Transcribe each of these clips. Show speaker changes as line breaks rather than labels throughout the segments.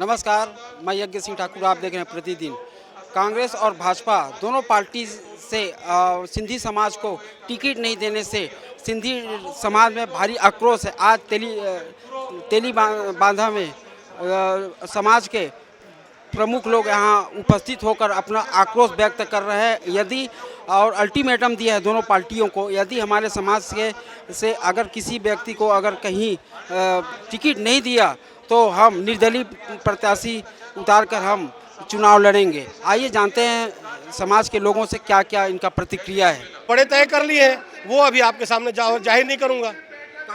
नमस्कार, मैं यज्ञ सिंह ठाकुर। आप देख रहे हैं प्रतिदिन। कांग्रेस और भाजपा दोनों पार्टी से सिंधी समाज को टिकट नहीं देने से सिंधी समाज में भारी आक्रोश है। आज बांधा में समाज के प्रमुख लोग यहाँ उपस्थित होकर अपना आक्रोश व्यक्त कर रहे हैं। यदि और अल्टीमेटम दिया है दोनों पार्टियों को, यदि हमारे समाज के से अगर किसी व्यक्ति को अगर कहीं टिकट नहीं दिया तो हम निर्दलीय प्रत्याशी उतार कर हम चुनाव लड़ेंगे। आइए जानते हैं समाज के लोगों से क्या क्या इनका प्रतिक्रिया है।
बड़े तय कर लिए हैं, वो अभी आपके सामने जाहिर नहीं करूंगा।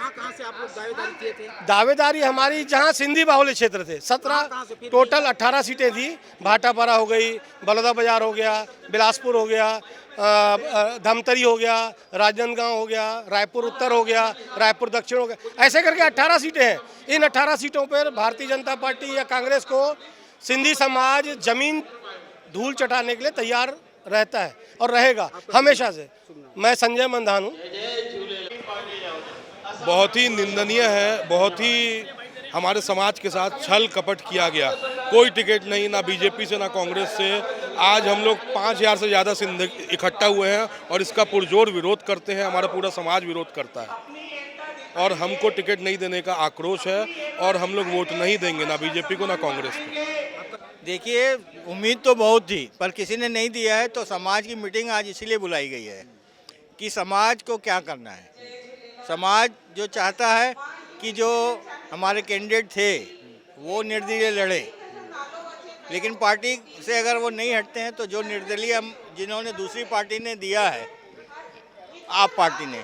कहाँ से आप लोग दावेदारी किए थे?
दावेदारी हमारी जहां सिंधी बाहुल्य क्षेत्र थे, 17 टोटल 18 सीटें थी। भाटापारा हो गई, बलौदा बाजार हो गया, बिलासपुर हो गया, धमतरी हो गया, राजनांदगांव हो गया, रायपुर उत्तर हो गया, रायपुर दक्षिण हो गया, ऐसे करके 18 सीटें हैं। इन 18 सीटों पर भारतीय जनता पार्टी या कांग्रेस को सिंधी समाज जमीन धूल चटाने के लिए तैयार रहता है और रहेगा हमेशा से। मैं संजय मंधान हूँ।
बहुत ही निंदनीय है, बहुत ही हमारे समाज के साथ छल कपट किया गया। कोई टिकट नहीं, ना बीजेपी से ना कांग्रेस से। आज हम लोग 5000 से ज़्यादा सिंध इकट्ठा हुए हैं और इसका पुरजोर विरोध करते हैं। हमारा पूरा समाज विरोध करता है और हमको टिकट नहीं देने का आक्रोश है और हम लोग वोट नहीं देंगे, ना बीजेपी को ना कांग्रेस को।
देखिए, उम्मीद तो बहुत थी पर किसी ने नहीं दिया है, तो समाज की मीटिंग आज इसीलिए बुलाई गई है कि समाज को क्या करना है। समाज जो चाहता है कि जो हमारे कैंडिडेट थे वो निर्दलीय लड़े, लेकिन पार्टी से अगर वो नहीं हटते हैं तो जो निर्दलीय हम जिन्होंने दूसरी पार्टी ने दिया है, आप पार्टी ने,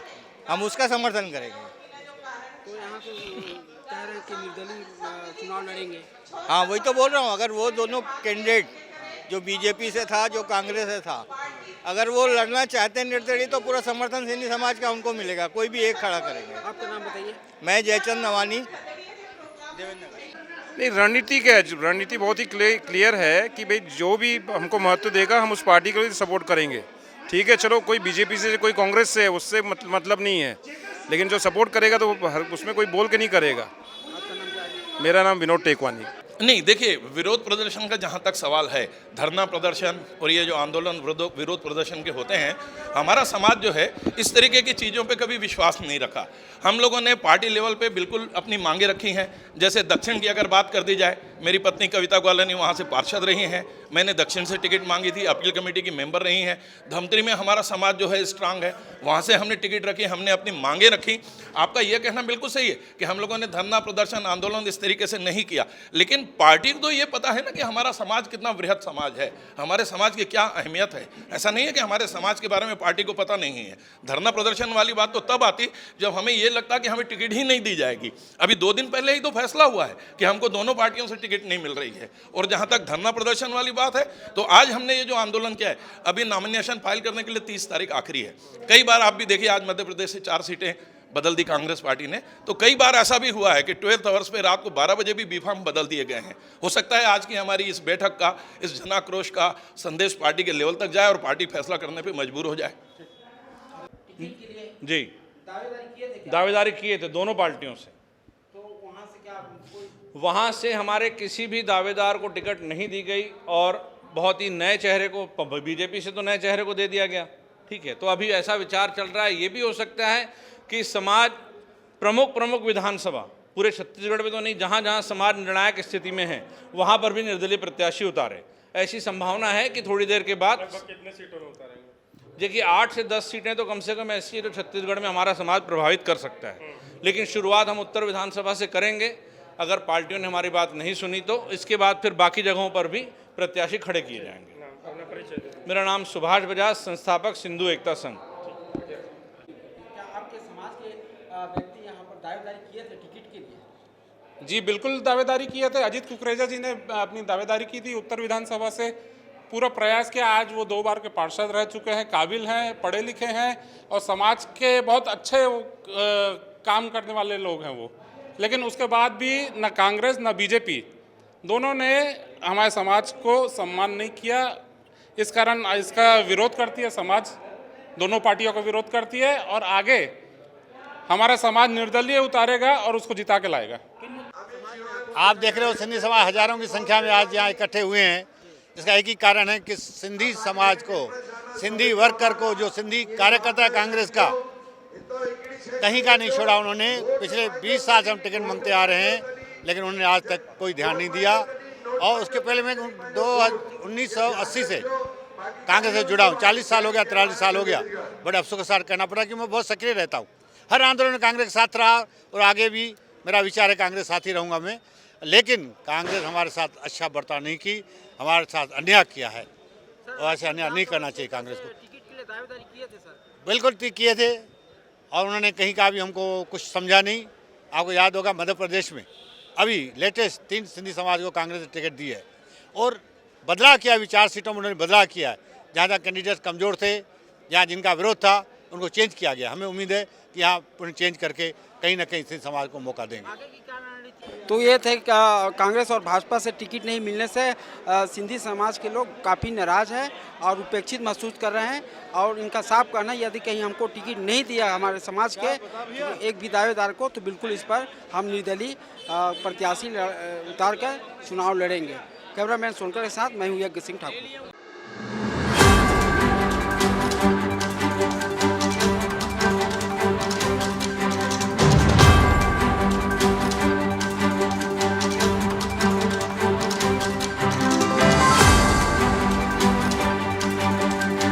हम उसका समर्थन करेंगे।
तो यहाँ से कह रहे हैं कि निर्दलीय चुनाव लड़ेंगे।
हाँ, वही तो बोल रहा हूँ। अगर वो दोनों कैंडिडेट जो बीजेपी से था, जो कांग्रेस से था, अगर वो लड़ना चाहते हैं निर्दलीय, तो पूरा समर्थन सिंधी समाज का उनको मिलेगा। कोई भी एक खड़ा करेंगे।
आपका नाम बताइए।
मैं जयचंद नवानी, देवेंद्र नगर।
नहीं, रणनीति क्या है? रणनीति बहुत ही क्लियर है कि भाई जो भी हमको महत्व देगा हम उस पार्टी को सपोर्ट करेंगे। ठीक है, चलो कोई बीजेपी से कोई कांग्रेस से, उससे मतलब नहीं है, लेकिन जो सपोर्ट करेगा तो उसमें कोई बोल के नहीं करेगा। मेरा नाम विनोद टेकवानी।
नहीं, देखिए, विरोध प्रदर्शन का जहाँ तक सवाल है, धरना प्रदर्शन और ये जो आंदोलन विरोध प्रदर्शन के होते हैं, हमारा समाज जो है इस तरीके की चीज़ों पे कभी विश्वास नहीं रखा। हम लोगों ने पार्टी लेवल पे बिल्कुल अपनी मांगे रखी हैं। जैसे दक्षिण की अगर बात कर दी जाए, मेरी पत्नी कविता ग्वालानी वहाँ से पार्षद रही हैं, मैंने दक्षिण से टिकट मांगी थी, अपील कमेटी की मेंबर रही हैं। धमतरी में हमारा समाज जो है स्ट्रांग है, वहाँ से हमने टिकट रखी, हमने अपनी मांगे रखी। आपका यह कहना बिल्कुल सही है कि हम लोगों ने धरना प्रदर्शन आंदोलन इस तरीके से नहीं किया, लेकिन पार्टी को तो ये पता है ना कि हमारा समाज कितना वृहद समाज है, हमारे समाज की क्या अहमियत है। ऐसा नहीं है कि हमारे समाज के बारे में पार्टी को पता नहीं है। धरना प्रदर्शन वाली बात तो तब आती जब हमें ये लगता कि हमें टिकट ही नहीं दी जाएगी। अभी 2 दिन पहले ही तो फैसला हुआ है कि हमको दोनों पार्टियों से टिकट नहीं मिल रही है। और जहाँ तक धरना प्रदर्शन वाली बात है, तो आज हमने ये जो आंदोलन किया है, अभी नॉमिनेशन फाइल करने के लिए 30 तारीख आखिरी है। कई बार आप भी देखिए, आज मध्य प्रदेश से 4 सीटें बदल दी कांग्रेस पार्टी ने, तो कई बार ऐसा भी हुआ है कि 12th आवर्स पे रात को 12 बजे भी फॉर्म बदल दिए गए हैं। हो सकता है आज की हमारी इस बैठक का, इस जनाक्रोश का संदेश पार्टी के लेवल तक जाए और पार्टी फैसला करने पे मजबूर हो जाए।
जी, दावेदारी किए थे दोनों पार्टियों से।
तो वहाँ से क्या
वहाँ से हमारे किसी भी दावेदार को टिकट नहीं दी गई और बहुत ही नए चेहरे को, बीजेपी से तो नए चेहरे को दे दिया गया। ठीक है, तो अभी ऐसा विचार चल रहा है, ये भी हो सकता है कि समाज प्रमुख विधानसभा पूरे छत्तीसगढ़ में तो नहीं, जहाँ जहाँ समाज निर्णायक स्थिति में है वहाँ पर भी निर्दलीय प्रत्याशी उतारे। ऐसी संभावना है कि थोड़ी देर के बाद
कितने सीटों में उतारेंगे?
देखिए, 8 से 10 सीटें तो कम से कम ऐसी है जो छत्तीसगढ़ में हमारा समाज प्रभावित कर सकता है, लेकिन शुरुआत हम उत्तर विधानसभा से करेंगे। अगर पार्टियों ने हमारी बात नहीं सुनी तो इसके बाद फिर बाकी जगहों पर भी प्रत्याशी खड़े किए जाएंगे। मेरा नाम सुभाष बजाज, संस्थापक सिंधु एकता संघ।
क्या आपके समाज के व्यक्ति यहाँ पर दावेदारी किए थे टिकट के लिए?
जी बिल्कुल दावेदारी किए थे। अजीत कुकरेजा जी ने अपनी दावेदारी की थी उत्तर विधानसभा से। पूरा प्रयास किया। आज वो 2 बार के पार्षद रह चुके हैं, काबिल हैं, पढ़े लिखे हैं और समाज के बहुत अच्छे काम करने वाले लोग हैं वो। लेकिन उसके बाद भी न कांग्रेस न बीजेपी दोनों ने हमारे समाज को सम्मान नहीं किया। इस कारण इसका विरोध करती है समाज, दोनों पार्टियों का विरोध करती है और आगे हमारा समाज निर्दलीय उतारेगा और उसको जिता के लाएगा।
आप देख रहे हो सिंधी समाज हजारों की संख्या में आज यहाँ इकट्ठे हुए हैं। इसका एक ही कारण है कि सिंधी समाज को, सिंधी वर्कर को, जो सिंधी कार्यकर्ता है कांग्रेस का, कहीं का नहीं छोड़ा उन्होंने। पिछले 20 साल से हम टिकट मांगते आ रहे हैं, लेकिन उन्होंने आज तक कोई ध्यान नहीं दिया। और उसके पहले मैं 1980 से कांग्रेस से जुड़ा हूँ, 40 साल हो गया, 43 साल हो गया। बड़े अफसोस के साथ कहना पड़ा कि मैं बहुत सक्रिय रहता हूँ, हर आंदोलन में कांग्रेस के साथ रहा और आगे भी मेरा विचार है कांग्रेस साथ ही रहूँगा मैं। लेकिन कांग्रेस हमारे साथ अच्छा बर्ताव नहीं की, हमारे साथ अन्याय किया है और ऐसे अन्याय नहीं करना चाहिए कांग्रेस को।
टिकट के लिए दावेदारी किए थे सर?
बिल्कुल किए थे और उन्होंने कहीं का भी हमको कुछ समझा नहीं। आपको याद होगा मध्य प्रदेश में अभी लेटेस्ट 3 सिंधी समाज को कांग्रेस ने टिकट दी है और बदलाव किया, अभी 4 सीटों में उन्होंने बदलाव किया है। जहाँ जहाँ कैंडिडेट कमज़ोर थे, जहाँ जिनका विरोध था, उनको चेंज किया गया। हमें उम्मीद है कि यहाँ उन्हें चेंज करके कहीं ना कहीं सिंधी समाज को मौका देंगे।
तो ये थे कांग्रेस और भाजपा से टिकट नहीं मिलने से सिंधी समाज के लोग काफ़ी नाराज़ हैं और उपेक्षित महसूस कर रहे हैं। और इनका साफ कहना है यदि कहीं हमको टिकट नहीं दिया हमारे समाज के एक भी दावेदार को, तो बिल्कुल इस पर हम निर्दलीय प्रत्याशी उतार कर चुनाव लड़ेंगे। कैमरामैन सोनकर के साथ मैं हूँ यज्ञ सिंह ठाकुर।